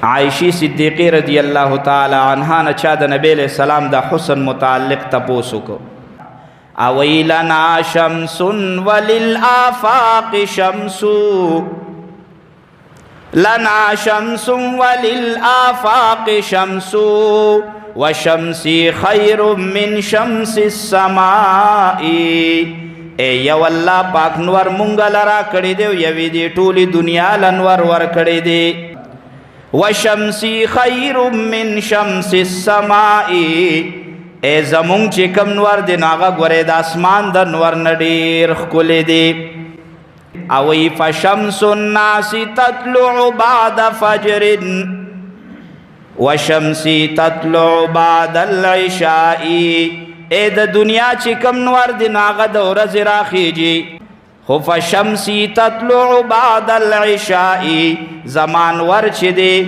عائشی صدیقی رضی اللہ تعالی عنہا نه چا د نبی علیہ السلام د حسن متعلق تپوسو کو اوی لنا شمس وللآفاق شمس لنا شمس وللآفاق شمس وشمسی خیر من شمس السماء اے یو اللہ پاک نور مونگا لرا کڑی دے یوی دی ٹولی دنیا لنور ور کڑی دے وشمسی خیر من شمس السماء اے زمونگ چی کم نور دی ناغا گوری دا اسمان دا نور نڈیر خکولی دی اوی فشمس الناس تطلع بعد فجر وشمسی تطلع بعد العشاء اے دا دنیا چی کم نور دی ناغا دا ورز راخیجی خف شمسی تطلع بعد العشاء زمان ور چی دی